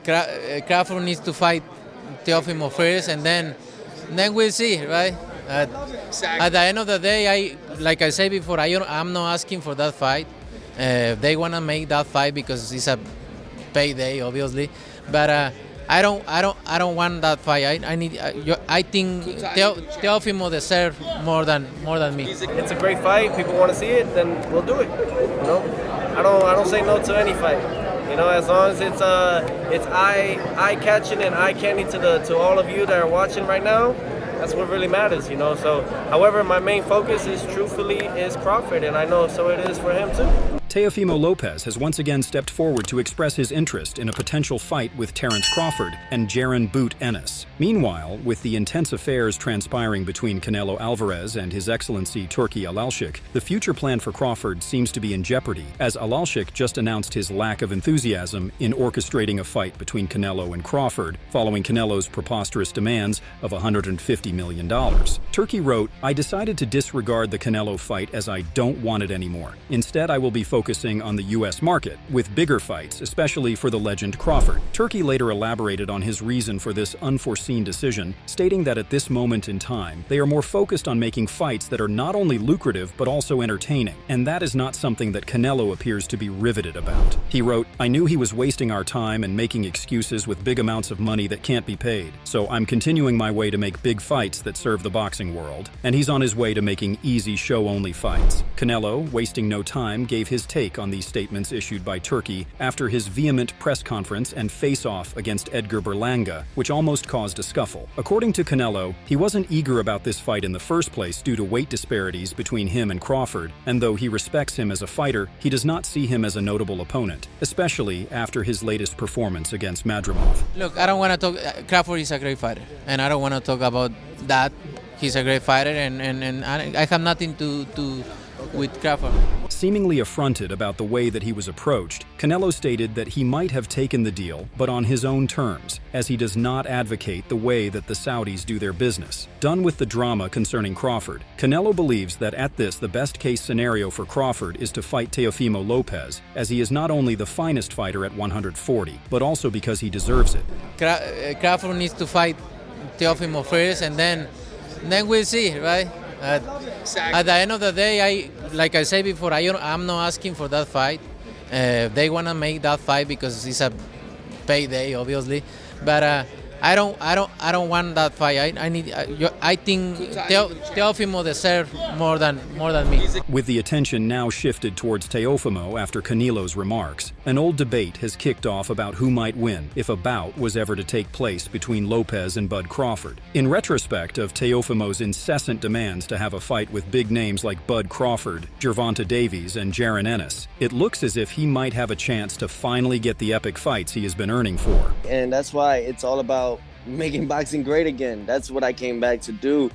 Crawford needs to fight Teofimo first, and then we'll see, right? At the end of the day, like I said before, I'm not asking for that fight. They want to make that fight because it's a payday, obviously, but I don't want that fight. I think Teofimo deserves more than me. It's a great fight. People want to see it, then we'll do it. I don't say no to any fight. As long as it's eye catching and eye candy to all of you that are watching right now. That's what really matters. So, however, my main focus is Crawford, and I know so it is for him too. Teofimo Lopez has once again stepped forward to express his interest in a potential fight with Terrence Crawford and Jaron "Boot" Ennis. Meanwhile, with the intense affairs transpiring between Canelo Alvarez and His Excellency Turki Alalshik, the future plan for Crawford seems to be in jeopardy, as Alalshik just announced his lack of enthusiasm in orchestrating a fight between Canelo and Crawford, following Canelo's preposterous demands of $150 million. Turki wrote, "I decided to disregard the Canelo fight as I don't want it anymore. Instead, I will be focusing on the U.S. market, with bigger fights, especially for the legend Crawford." Turki later elaborated on his reason for this unforeseen decision, stating that at this moment in time, they are more focused on making fights that are not only lucrative but also entertaining, and that is not something that Canelo appears to be riveted about. He wrote, "I knew he was wasting our time and making excuses with big amounts of money that can't be paid, so I'm continuing my way to make big fights that serve the boxing world, and he's on his way to making easy show-only fights." Canelo, wasting no time, gave his take on these statements issued by Turki after his vehement press conference and face-off against Edgar Berlanga, which almost caused a scuffle. According to Canelo, he wasn't eager about this fight in the first place due to weight disparities between him and Crawford, and though he respects him as a fighter, he does not see him as a notable opponent, especially after his latest performance against Madrimov. Look, I don't want to talk. Crawford is a great fighter, and I don't want to talk about that. He's a great fighter, and I have nothing to with Crawford. Seemingly affronted about the way that he was approached, Canelo stated that he might have taken the deal, but on his own terms, as he does not advocate the way that the Saudis do their business. Done with the drama concerning Crawford, Canelo believes that at this the best-case scenario for Crawford is to fight Teofimo Lopez, as he is not only the finest fighter at 140, but also because he deserves it. Crawford needs to fight Teofimo first, and then we'll see, right? At the end of the day, like I said before, I'm not asking for that fight. They want to make that fight because it's a payday, obviously, but I don't want that fight. I think Teofimo deserves more than me. With the attention now shifted towards Teofimo after Canelo's remarks, an old debate has kicked off about who might win if a bout was ever to take place between Lopez and Bud Crawford. In retrospect of Teofimo's incessant demands to have a fight with big names like Bud Crawford, Gervonta Davies, and Jaron Ennis, it looks as if he might have a chance to finally get the epic fights he has been earning for. And that's why it's all about making boxing great again. That's what I came back to do,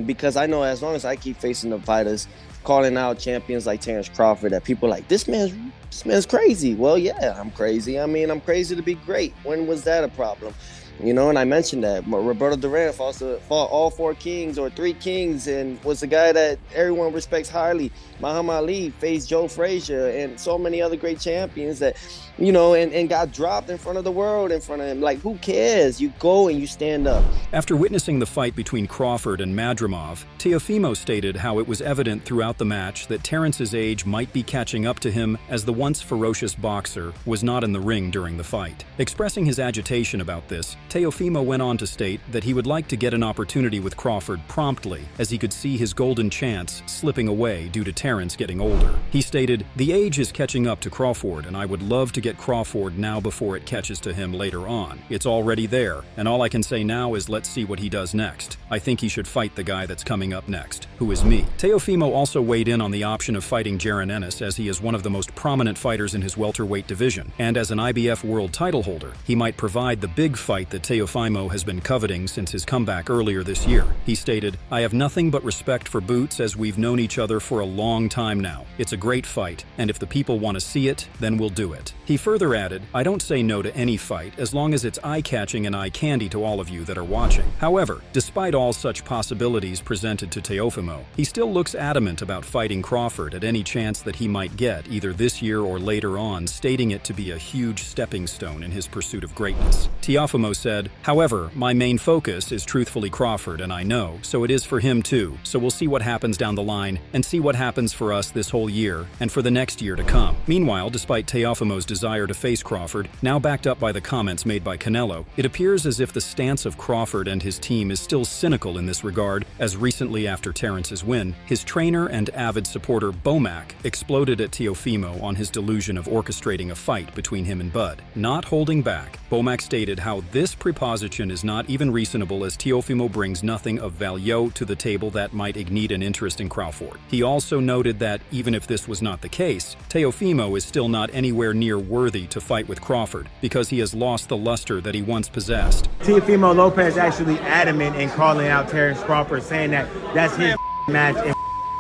because I know as long as I keep facing the fighters, calling out champions like Terrence Crawford, that people are like, this man's crazy. Well, yeah, I'm crazy. I mean, I'm crazy to be great. When was that a problem? And I mentioned that Roberto Duran fought all 4 kings or 3 kings and was the guy that everyone respects highly. Muhammad Ali faced Joe Frazier and so many other great champions that, and got dropped in front of the world, in front of him. Like, who cares? You go and you stand up. After witnessing the fight between Crawford and Madrimov, Teofimo stated how it was evident throughout the match that Terrence's age might be catching up to him, as the once ferocious boxer was not in the ring during the fight. Expressing his agitation about this, Teofimo went on to state that he would like to get an opportunity with Crawford promptly, as he could see his golden chance slipping away due to Terrence getting older. He stated, "The age is catching up to Crawford, and I would love to get Crawford now before it catches to him later on. It's already there, and all I can say now is let's see what he does next. I think he should fight the guy that's coming up next, who is me." Teofimo also weighed in on the option of fighting Jaron Ennis, as he is one of the most prominent fighters in his welterweight division, and as an IBF world title holder, he might provide the big fight that that Teofimo has been coveting since his comeback earlier this year. He stated, "I have nothing but respect for Boots as we've known each other for a long time now. It's a great fight, and if the people want to see it, then we'll do it." He further added, "I don't say no to any fight as long as it's eye-catching and eye-candy to all of you that are watching." However, despite all such possibilities presented to Teofimo, he still looks adamant about fighting Crawford at any chance that he might get either this year or later on, stating it to be a huge stepping stone in his pursuit of greatness. Teofimo said, "However, my main focus is truthfully Crawford, and I know, so it is for him too, so we'll see what happens down the line and see what happens for us this whole year and for the next year to come." Meanwhile, despite Teofimo's desire to face Crawford, now backed up by the comments made by Canelo, it appears as if the stance of Crawford and his team is still cynical in this regard, as recently after Terrence's win, his trainer and avid supporter Bomac exploded at Teofimo on his delusion of orchestrating a fight between him and Bud. Not holding back, Bomac stated how this proposition is not even reasonable as Teofimo brings nothing of value to the table that might ignite an interest in Crawford. He also noted that even if this was not the case, Teofimo is still not anywhere near worthy to fight with Crawford because he has lost the luster that he once possessed. Teofimo Lopez actually adamant in calling out Terrence Crawford, saying that that's his match in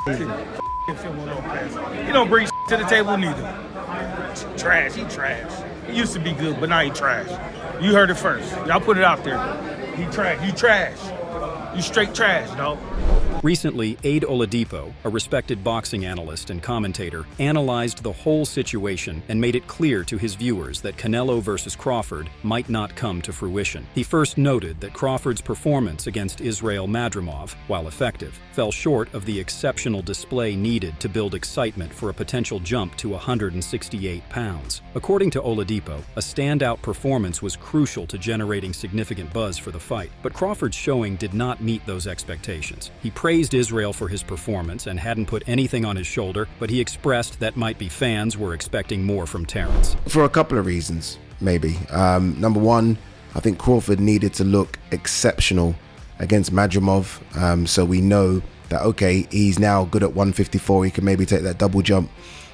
season. Teofimo Lopez. He don't bring to the table neither. Trash, he trash. He used to be good, but now he trash. You heard it first. Y'all put it out there. He trash. You trash. You straight trash, dog. Recently, Aid Oladipo, a respected boxing analyst and commentator, analyzed the whole situation and made it clear to his viewers that Canelo versus Crawford might not come to fruition. He first noted that Crawford's performance against Israil Madrimov, while effective, fell short of the exceptional display needed to build excitement for a potential jump to 168 pounds. According to Oladipo, a standout performance was crucial to generating significant buzz for the fight, but Crawford's showing did not meet those expectations. He praised Israil for his performance and hadn't put anything on his shoulder, but he expressed that might be fans were expecting more from Terrence. For a couple of reasons, maybe. Number one, I think Crawford needed to look exceptional against Madrimov, so we know that, okay, he's now good at 154, he can maybe take that double jump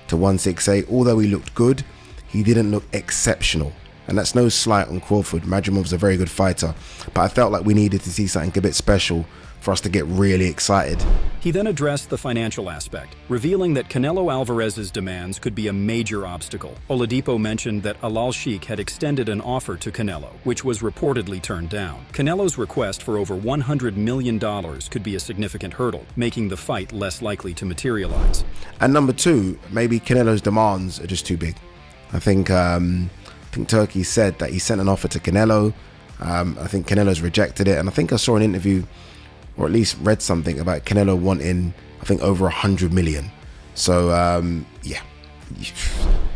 to 168. Although he looked good, he didn't look exceptional. And that's no slight on Crawford. Madrimov's a very good fighter, but I felt like we needed to see something a bit special for us to get really excited. He then addressed the financial aspect, revealing that Canelo Alvarez's demands could be a major obstacle. Oladipo mentioned that Al Sheikh had extended an offer to Canelo, which was reportedly turned down. Canelo's request for over $100 million could be a significant hurdle, making the fight less likely to materialize. And number two, maybe Canelo's demands are just too big. I think Turkey said that he sent an offer to Canelo. I think Canelo's rejected it, and I think I saw an interview, or at least read something about Canelo wanting, I think, over 100 million. So, yeah.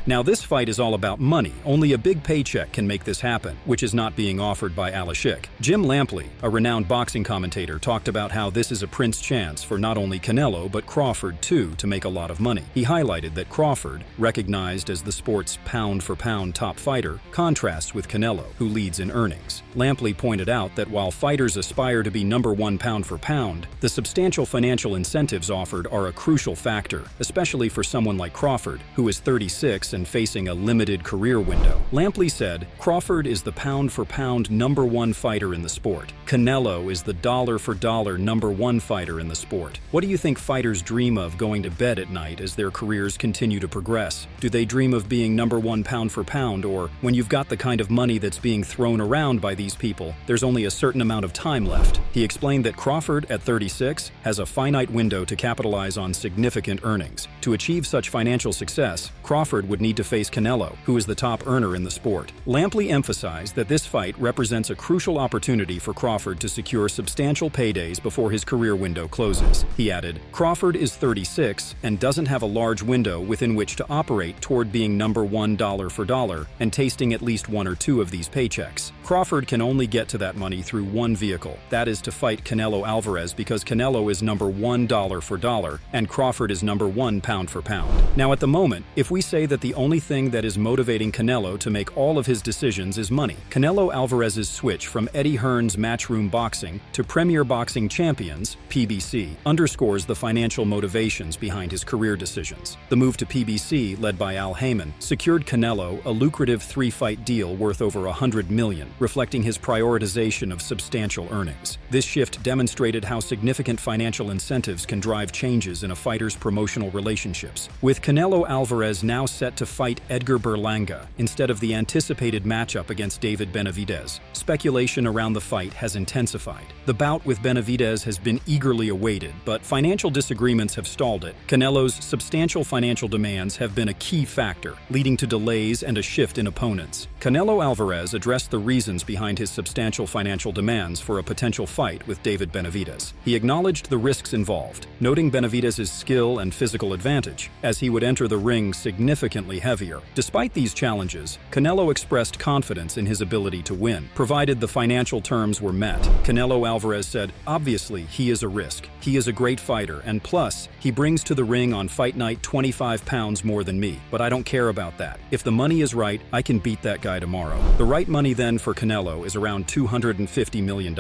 Now, this fight is all about money. Only a big paycheck can make this happen, which is not being offered by Al Sheikh. Jim Lampley, a renowned boxing commentator, talked about how this is a prince chance for not only Canelo, but Crawford too, to make a lot of money. He highlighted that Crawford, recognized as the sport's pound-for-pound top fighter, contrasts with Canelo, who leads in earnings. Lampley pointed out that while fighters aspire to be number one pound for pound, the substantial financial incentives offered are a crucial factor, especially for someone like Crawford, who is 36 and facing a limited career window. Lampley said, "Crawford is the pound-for-pound number one fighter in the sport. Canelo is the dollar-for-dollar number one fighter in the sport. What do you think fighters dream of going to bed at night as their careers continue to progress? Do they dream of being number one pound-for-pound, or when you've got the kind of money that's being thrown around by these people, there's only a certain amount of time left?" He explained that Crawford, at 36, has a finite window to capitalize on significant earnings. To achieve such financial success, Crawford would need to face Canelo, who is the top earner in the sport. Lampley emphasized that this fight represents a crucial opportunity for Crawford to secure substantial paydays before his career window closes. He added, "Crawford is 36 and doesn't have a large window within which to operate toward being number one dollar for dollar and tasting at least one or two of these paychecks. Crawford can only get to that money through one vehicle, that is to fight Canelo Alvarez, because Canelo is number one dollar for dollar and Crawford is number one pound for pound." Now, at the moment, if we say that the only thing that is motivating Canelo to make all of his decisions is money, Canelo Alvarez's switch from Eddie Hearn's match Matchroom Boxing to Premier Boxing Champions, PBC, underscores the financial motivations behind his career decisions. The move to PBC, led by Al Heyman, secured Canelo a lucrative 3-fight deal worth over $100 million, reflecting his prioritization of substantial earnings. This shift demonstrated how significant financial incentives can drive changes in a fighter's promotional relationships. With Canelo Alvarez now set to fight Edgar Berlanga instead of the anticipated matchup against David Benavidez, speculation around the fight has intensified. The bout with Benavidez has been eagerly awaited, but financial disagreements have stalled it. Canelo's substantial financial demands have been a key factor, leading to delays and a shift in opponents. Canelo Alvarez addressed the reasons behind his substantial financial demands for a potential fight with David Benavidez. He acknowledged the risks involved, noting Benavidez's skill and physical advantage, as he would enter the ring significantly heavier. Despite these challenges, Canelo expressed confidence in his ability to win, provided the financial terms were met. Canelo Alvarez said, "Obviously, he is a risk. He is a great fighter, and plus, he brings to the ring on fight night 25 pounds more than me, but I don't care about that. If the money is right, I can beat that guy tomorrow." The right money then for Canelo is around $250 million.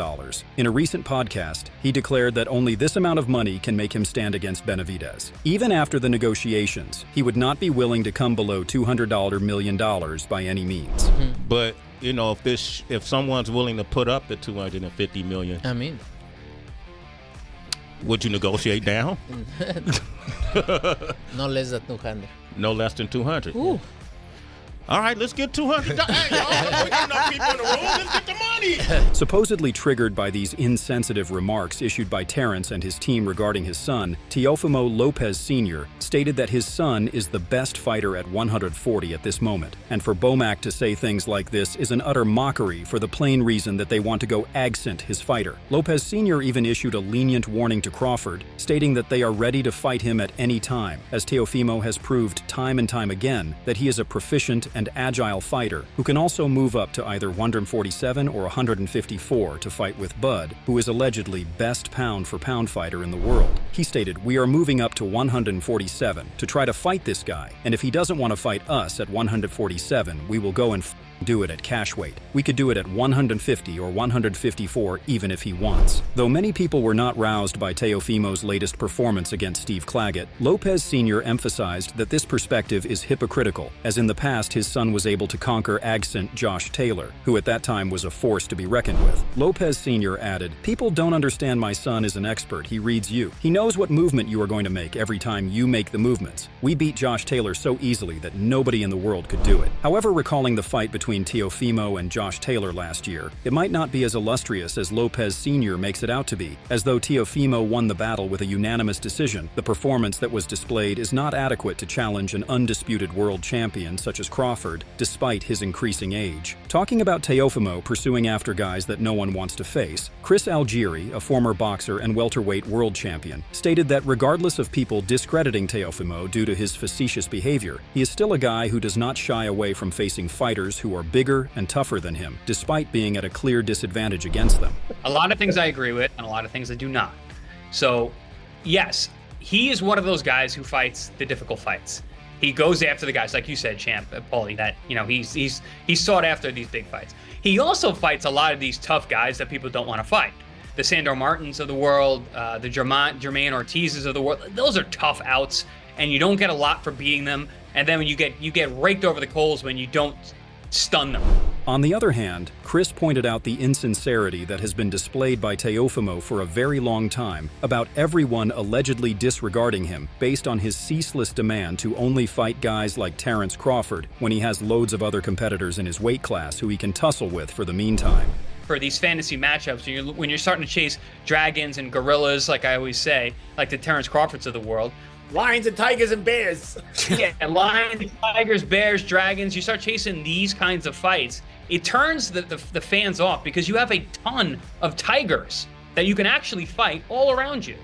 In a recent podcast, he declared that only this amount of money can make him stand against Benavidez. Even after the negotiations, he would not be willing to come below $200 million by any means. But you know, if someone's willing to put up the $250 million, I mean, would you negotiate down? no less than 200. No less than 200. Ooh. All right, let's get 200. Hey, y'all, we got enough people in the room. Let's get the money. Supposedly triggered by these insensitive remarks issued by Terrence and his team regarding his son, Teofimo Lopez Sr. stated that his son is the best fighter at 140 at this moment. And for Bomac to say things like this is an utter mockery for the plain reason that they want to go accent his fighter. Lopez Sr. even issued a lenient warning to Crawford, stating that they are ready to fight him at any time, as Teofimo has proved time and time again that he is a proficient and agile fighter who can also move up to either 147 or 154 to fight with Bud, who is allegedly best pound-for-pound fighter in the world. He stated, "We are moving up to 147 to try to fight this guy, and if he doesn't want to fight us at 147, we will go and do it at cash weight. We could do it at 150 or 154 even if he wants." Though many people were not roused by Teofimo's latest performance against Steve Claggett, Lopez Sr. emphasized that this perspective is hypocritical, as in the past his son was able to conquer accent Josh Taylor, who at that time was a force to be reckoned with. Lopez Sr. added, "People don't understand my son is an expert. He reads you. He knows what movement you are going to make every time you make the movements. We beat Josh Taylor so easily that nobody in the world could do it." However, recalling the fight between Teofimo and Josh Taylor last year, it might not be as illustrious as Lopez Sr. makes it out to be, as though Teofimo won the battle with a unanimous decision. The performance that was displayed is not adequate to challenge an undisputed world champion such as Crawford, despite his increasing age. Talking about Teofimo pursuing after guys that no one wants to face, Chris Algieri, a former boxer and welterweight world champion, stated that regardless of people discrediting Teofimo due to his facetious behavior, he is still a guy who does not shy away from facing fighters who are bigger and tougher than him, despite being at a clear disadvantage against them. A lot of things I agree with, and a lot of things I do not. So, yes, he is one of those guys who fights the difficult fights. He goes after the guys, like you said, Champ, Paulie, that, you know, he's sought after these big fights. He also fights a lot of these tough guys that people don't want to fight. The Sandor Martins of the world, the Jermaine Ortizes of the world. Those are tough outs, and you don't get a lot for beating them. And then when you get raked over the coals when you don't stun them. On the other hand, Chris pointed out the insincerity that has been displayed by Teofimo for a very long time about everyone allegedly disregarding him based on his ceaseless demand to only fight guys like Terrence Crawford when he has loads of other competitors in his weight class who he can tussle with for the meantime. For these fantasy matchups, when you're starting to chase dragons and gorillas, like I always say, like the Terrence Crawfords of the world, Lions and tigers and bears. Yeah, lions, tigers, bears, dragons. You start chasing these kinds of fights, it turns the fans off because you have a ton of tigers that you can actually fight all around you.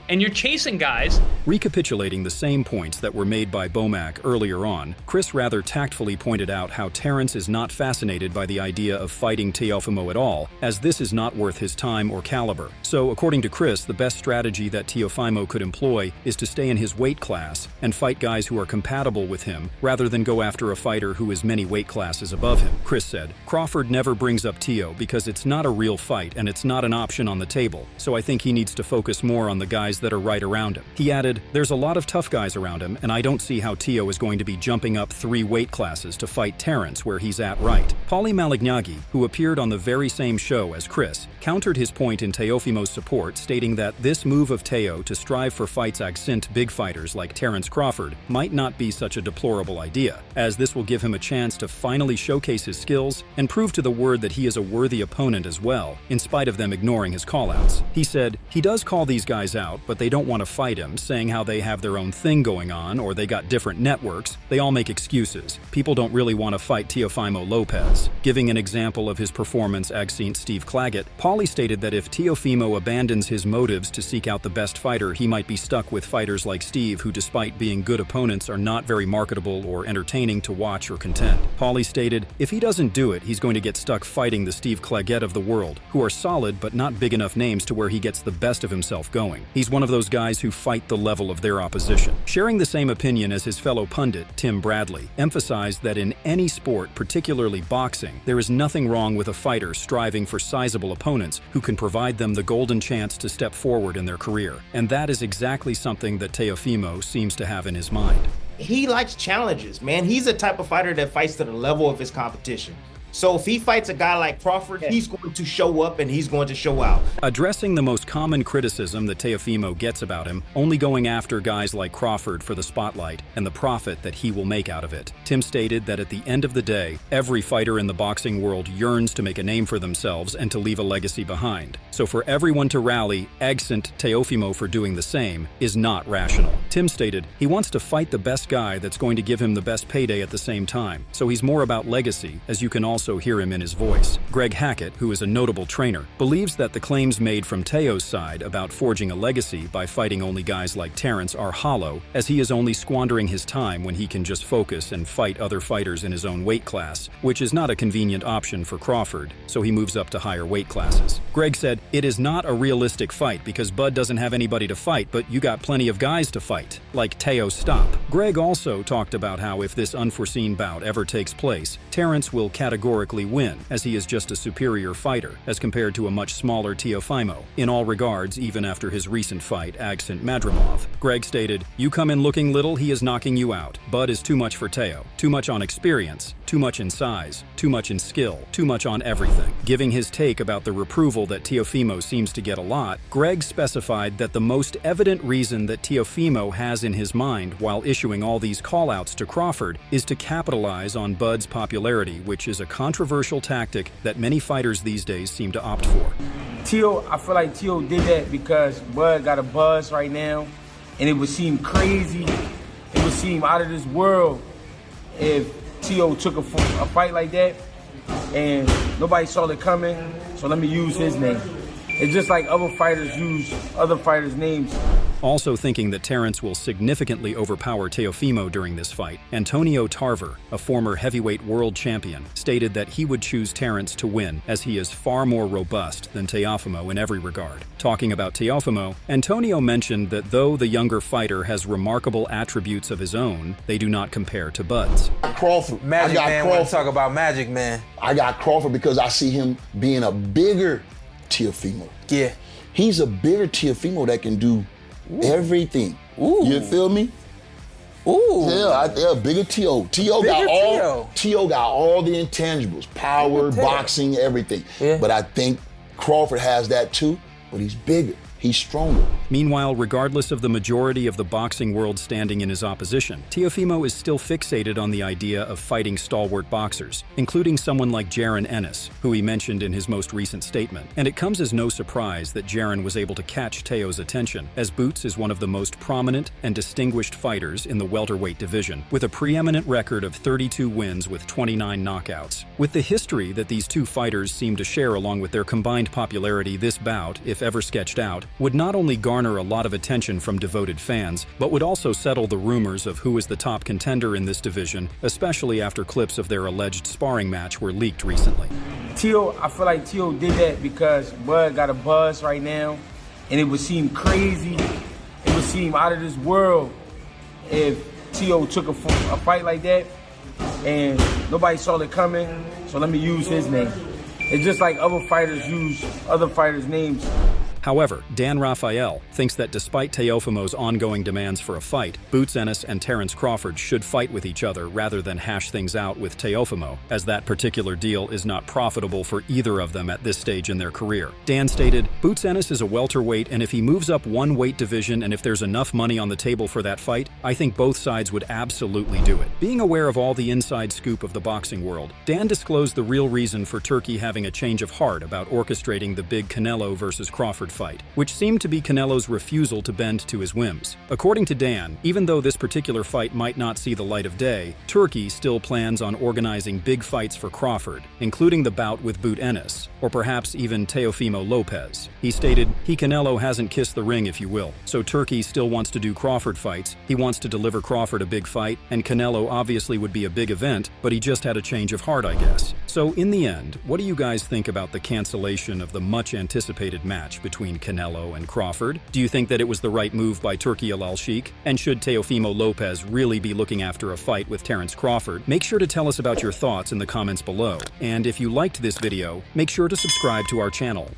and you're chasing guys. Recapitulating the same points that were made by Bomac earlier on, Chris rather tactfully pointed out how Terrence is not fascinated by the idea of fighting Teofimo at all, as this is not worth his time or caliber. So, according to Chris, the best strategy that Teofimo could employ is to stay in his weight class and fight guys who are compatible with him, rather than go after a fighter who is many weight classes above him. Chris said, "Crawford never brings up Teo because it's not a real fight and it's not an option on the table, so I think he needs to focus more on the guys that are right around him." He added, "There's a lot of tough guys around him, and I don't see how Teo is going to be jumping up 3 weight classes to fight Terrence where he's at right." Paulie Malignaggi, who appeared on the very same show as Chris, countered his point in Teofimo's support, stating that this move of Teo to strive for fights against big fighters like Terrence Crawford might not be such a deplorable idea, as this will give him a chance to finally showcase his skills and prove to the world that he is a worthy opponent as well, in spite of them ignoring his callouts. He said, "He does call these guys out, but they don't want to fight him, saying how they have their own thing going on or they got different networks. They all make excuses. People don't really want to fight Teofimo Lopez." Giving an example of his performance against Steve Claggett, Paulie stated that if Teofimo abandons his motives to seek out the best fighter, he might be stuck with fighters like Steve who, despite being good opponents, are not very marketable or entertaining to watch or contend. Paulie stated, "If he doesn't do it, he's going to get stuck fighting the Steve Claggett of the world, who are solid but not big enough names to where he gets the best of himself going. He's one of those guys who fight the level of their opposition." Sharing the same opinion as his fellow pundit, Tim Bradley, emphasized that in any sport, particularly boxing, there is nothing wrong with a fighter striving for sizable opponents who can provide them the golden chance to step forward in their career. And that is exactly something that Teofimo seems to have in his mind. He likes challenges, man. He's the type of fighter that fights to the level of his competition. So if he fights a guy like Crawford, he's going to show up and he's going to show out. Addressing the most common criticism that Teofimo gets about him, only going after guys like Crawford for the spotlight and the profit that he will make out of it, Tim stated that at the end of the day, every fighter in the boxing world yearns to make a name for themselves and to leave a legacy behind. So for everyone to rally against Teofimo for doing the same is not rational. Tim stated he wants to fight the best guy that's going to give him the best payday at the same time, so he's more about legacy, as you can also hear him in his voice. Greg Hackett, who is a notable trainer, believes that the claims made from Teo's side about forging a legacy by fighting only guys like Terrence are hollow, as he is only squandering his time when he can just focus and fight other fighters in his own weight class, which is not a convenient option for Crawford, so he moves up to higher weight classes. Greg said, "It is not a realistic fight because Bud doesn't have anybody to fight, but you got plenty of guys to fight, like Teo Stop." Greg also talked about how if this unforeseen bout ever takes place, Terrence will categorically win, as he is just a superior fighter as compared to a much smaller Teofimo, in all regards, even after his recent fight against Madrimov. Greg stated, "You come in looking little, he is knocking you out. Bud is too much for Teo. Too much on experience, too much in size, too much in skill, too much on everything." Giving his take about the reproval that Teofimo seems to get a lot, Greg specified that the most evident reason that Teofimo has in his mind while issuing all these callouts to Crawford is to capitalize on Bud's popularity, which is a controversial tactic that many fighters these days seem to opt for. Teo, I feel like Teo did that because Bud got a buzz right now, and it would seem crazy, it would seem out of this world if Teo took a fight like that and nobody saw it coming, so let me use his name. It's just like other fighters use other fighters' names. Also thinking that Terrence will significantly overpower Teofimo during this fight, Antonio Tarver, a former heavyweight world champion, stated that he would choose Terrence to win as he is far more robust than Teofimo in every regard. Talking about Teofimo, Antonio mentioned that though the younger fighter has remarkable attributes of his own, they do not compare to Bud's. Crawford. Magic Man, want to talk about Magic Man. I got Crawford because I see him being a bigger Teofimo. Yeah. He's a bigger Teofimo that can do everything. Ooh. You feel me? Ooh. Yeah, bigger Teo. Teo got all the intangibles, power, boxing, everything. Yeah. But I think Crawford has that too, but he's bigger. He's stronger. Meanwhile, regardless of the majority of the boxing world standing in his opposition, Teofimo is still fixated on the idea of fighting stalwart boxers, including someone like Jaron Ennis, who he mentioned in his most recent statement. And it comes as no surprise that Jaron was able to catch Teo's attention, as Boots is one of the most prominent and distinguished fighters in the welterweight division, with a preeminent record of 32 wins with 29 knockouts. With the history that these two fighters seem to share along with their combined popularity, this bout, if ever sketched out, would not only garner a lot of attention from devoted fans, but would also settle the rumors of who is the top contender in this division, especially after clips of their alleged sparring match were leaked recently. Teo, I feel like Teo did that because Bud got a buzz right now, and it would seem crazy, it would seem out of this world if Teo took a fight like that, and nobody saw it coming, so let me use his name. It's just like other fighters use other fighters' names. However, Dan Rafael thinks that despite Teofimo's ongoing demands for a fight, Boots Ennis and Terrence Crawford should fight with each other rather than hash things out with Teofimo, as that particular deal is not profitable for either of them at this stage in their career. Dan stated, Boots Ennis is a welterweight, and if he moves up one weight division and if there's enough money on the table for that fight, I think both sides would absolutely do it. Being aware of all the inside scoop of the boxing world, Dan disclosed the real reason for Turkey having a change of heart about orchestrating the big Canelo versus Crawford fight, which seemed to be Canelo's refusal to bend to his whims. According to Dan, even though this particular fight might not see the light of day, Turkey still plans on organizing big fights for Crawford, including the bout with Boot Ennis, or perhaps even Teofimo Lopez. He stated, Canelo hasn't kissed the ring, if you will, so Turkey still wants to do Crawford fights, he wants to deliver Crawford a big fight, and Canelo obviously would be a big event, but he just had a change of heart, I guess. So in the end, what do you guys think about the cancellation of the much-anticipated match between Canelo and Crawford? Do you think that it was the right move by Turki Al-Sheikh? And should Teofimo Lopez really be looking after a fight with Terrence Crawford? Make sure to tell us about your thoughts in the comments below. And if you liked this video, make sure to subscribe to our channel.